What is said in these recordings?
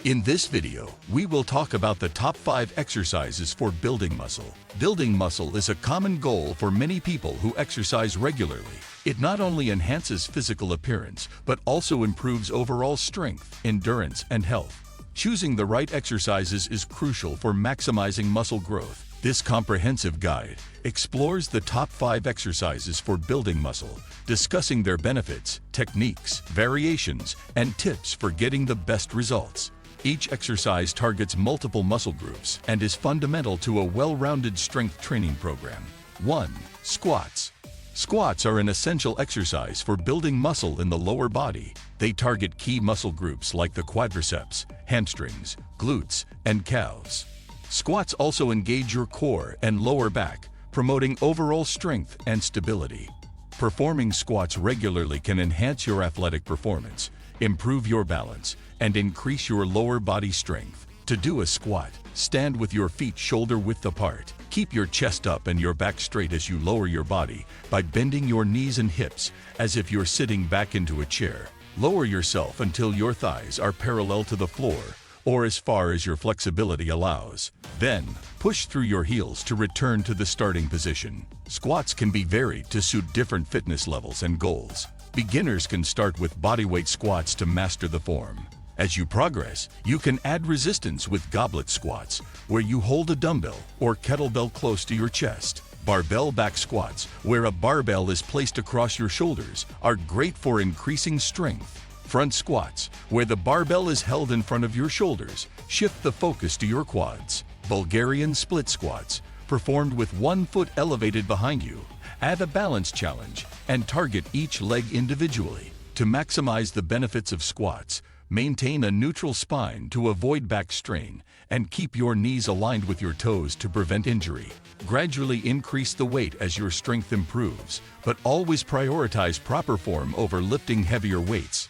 In this video, we will talk about the top 5 exercises for building muscle. Building muscle is a common goal for many people who exercise regularly. It not only enhances physical appearance, but also improves overall strength, endurance, and health. Choosing the right exercises is crucial for maximizing muscle growth. This comprehensive guide explores the top 5 exercises for building muscle, discussing their benefits, techniques, variations, and tips for getting the best results. Each exercise targets multiple muscle groups and is fundamental to a well-rounded strength training program. 1. Squats. Squats are an essential exercise for building muscle in the lower body. They target key muscle groups like the quadriceps, hamstrings, glutes, and calves. Squats also engage your core and lower back, promoting overall strength and stability. Performing squats regularly can enhance your athletic performance, improve your balance, and increase your lower body strength. To do a squat, stand with your feet shoulder-width apart. Keep your chest up and your back straight as you lower your body by bending your knees and hips as if you're sitting back into a chair. Lower yourself until your thighs are parallel to the floor or as far as your flexibility allows. Then, push through your heels to return to the starting position. Squats can be varied to suit different fitness levels and goals. Beginners can start with bodyweight squats to master the form. As you progress, you can add resistance with goblet squats, where you hold a dumbbell or kettlebell close to your chest. Barbell back squats, where a barbell is placed across your shoulders, are great for increasing strength. Front squats, where the barbell is held in front of your shoulders, shift the focus to your quads. Bulgarian split squats, performed with one foot elevated behind you, add a balance challenge and target each leg individually. To maximize the benefits of squats, maintain a neutral spine to avoid back strain and keep your knees aligned with your toes to prevent injury. Gradually increase the weight as your strength improves, but always prioritize proper form over lifting heavier weights.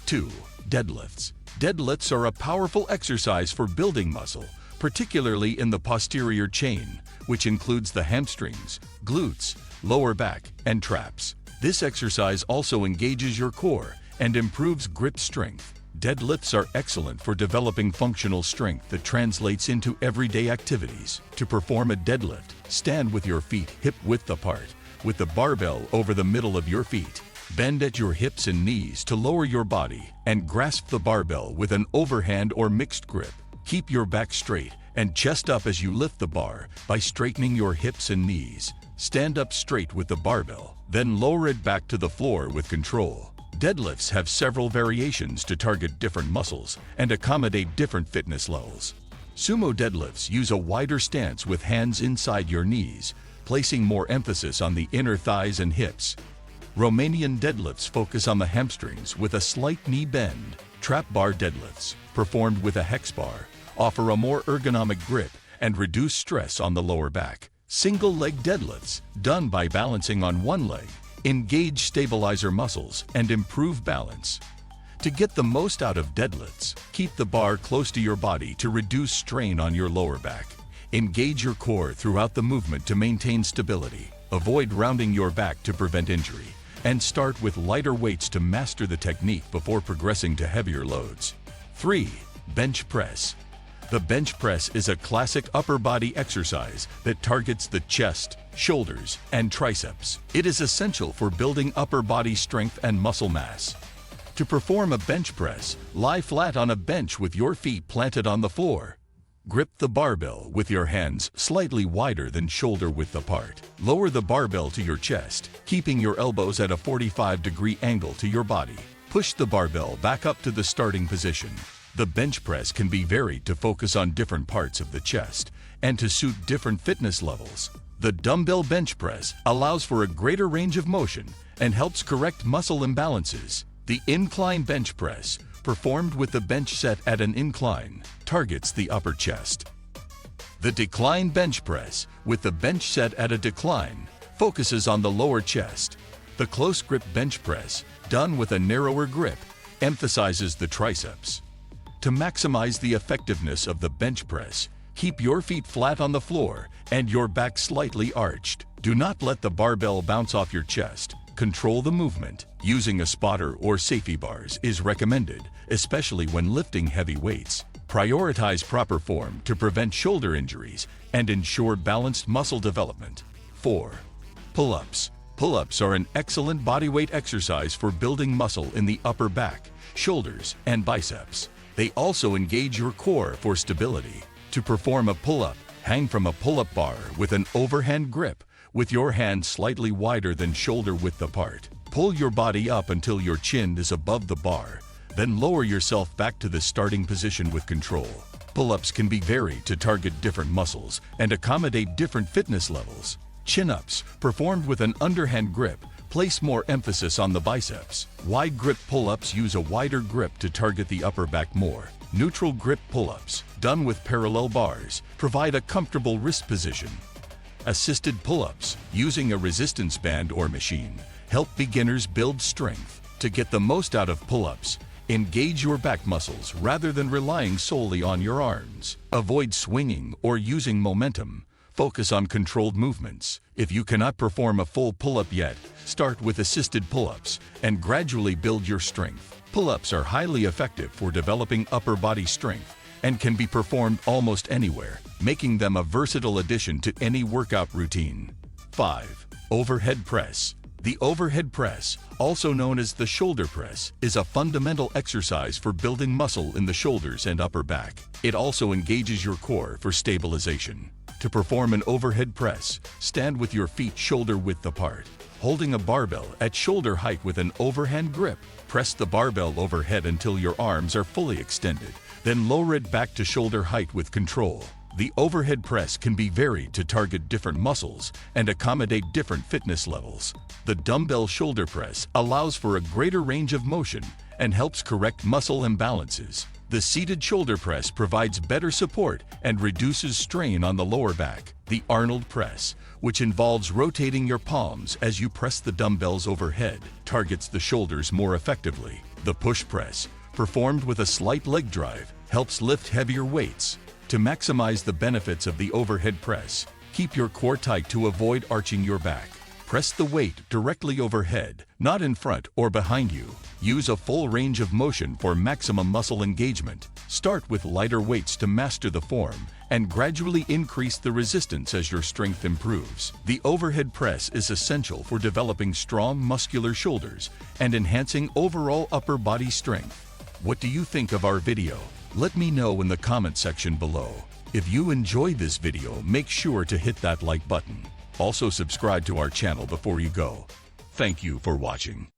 2. Deadlifts. Deadlifts are a powerful exercise for building muscle, particularly in the posterior chain, which includes the hamstrings, glutes, lower back, and traps. This exercise also engages your core and improves grip strength. Deadlifts are excellent for developing functional strength that translates into everyday activities. To perform a deadlift, stand with your feet hip-width apart, with the barbell over the middle of your feet. Bend at your hips and knees to lower your body and grasp the barbell with an overhand or mixed grip. Keep your back straight and chest up as you lift the bar by straightening your hips and knees. Stand up straight with the barbell, then lower it back to the floor with control. Deadlifts have several variations to target different muscles and accommodate different fitness levels. Sumo deadlifts use a wider stance with hands inside your knees, placing more emphasis on the inner thighs and hips. Romanian deadlifts focus on the hamstrings with a slight knee bend. Trap bar deadlifts, performed with a hex bar, offer a more ergonomic grip and reduce stress on the lower back. Single leg deadlifts, done by balancing on one leg, engage stabilizer muscles and improve balance. To get the most out of deadlifts, keep the bar close to your body to reduce strain on your lower back. Engage your core throughout the movement to maintain stability. Avoid rounding your back to prevent injury, and start with lighter weights to master the technique before progressing to heavier loads. 3. Bench press. The bench press is a classic upper body exercise that targets the chest, shoulders, and triceps. It is essential for building upper body strength and muscle mass. To perform a bench press, lie flat on a bench with your feet planted on the floor. Grip the barbell with your hands slightly wider than shoulder width apart. Lower the barbell to your chest, keeping your elbows at a 45-degree angle to your body. Push the barbell back up to the starting position. The bench press can be varied to focus on different parts of the chest and to suit different fitness levels. The dumbbell bench press allows for a greater range of motion and helps correct muscle imbalances. The incline bench press, performed with the bench set at an incline, targets the upper chest. The decline bench press, with the bench set at a decline, focuses on the lower chest. The close grip bench press, done with a narrower grip, emphasizes the triceps. To maximize the effectiveness of the bench press, keep your feet flat on the floor and your back slightly arched. Do not let the barbell bounce off your chest. Control the movement. Using a spotter or safety bars is recommended, especially when lifting heavy weights. Prioritize proper form to prevent shoulder injuries and ensure balanced muscle development. 4. Pull-ups. Pull-ups are an excellent bodyweight exercise for building muscle in the upper back, shoulders, and biceps. They also engage your core for stability. To perform a pull-up, hang from a pull-up bar with an overhand grip, with your hand slightly wider than shoulder width apart. Pull your body up until your chin is above the bar, then lower yourself back to the starting position with control. Pull-ups can be varied to target different muscles and accommodate different fitness levels. Chin-ups, performed with an underhand grip, place more emphasis on the biceps. Wide grip pull-ups use a wider grip to target the upper back more. Neutral grip pull-ups, done with parallel bars, provide a comfortable wrist position. Assisted pull-ups, using a resistance band or machine, help beginners build strength. To get the most out of pull-ups, engage your back muscles rather than relying solely on your arms. Avoid swinging or using momentum. Focus on controlled movements. If you cannot perform a full pull-up yet, start with assisted pull-ups and gradually build your strength. Pull-ups are highly effective for developing upper body strength and can be performed almost anywhere, making them a versatile addition to any workout routine. 5. Overhead press. The overhead press, also known as the shoulder press, is a fundamental exercise for building muscle in the shoulders and upper back. It also engages your core for stabilization. To perform an overhead press, stand with your feet shoulder width apart. Holding a barbell at shoulder height with an overhand grip, press the barbell overhead until your arms are fully extended. Then lower it back to shoulder height with control. The overhead press can be varied to target different muscles and accommodate different fitness levels. The dumbbell shoulder press allows for a greater range of motion and helps correct muscle imbalances. The seated shoulder press provides better support and reduces strain on the lower back. The Arnold press, which involves rotating your palms as you press the dumbbells overhead, targets the shoulders more effectively. The push press, performed with a slight leg drive, helps lift heavier weights. To maximize the benefits of the overhead press, keep your core tight to avoid arching your back. Press the weight directly overhead, not in front or behind you. Use a full range of motion for maximum muscle engagement. Start with lighter weights to master the form and gradually increase the resistance as your strength improves. The overhead press is essential for developing strong muscular shoulders and enhancing overall upper body strength. What do you think of our video? Let me know in the comment section below. If you enjoyed this video, make sure to hit that like button. Also subscribe to our channel before you go. Thank you for watching.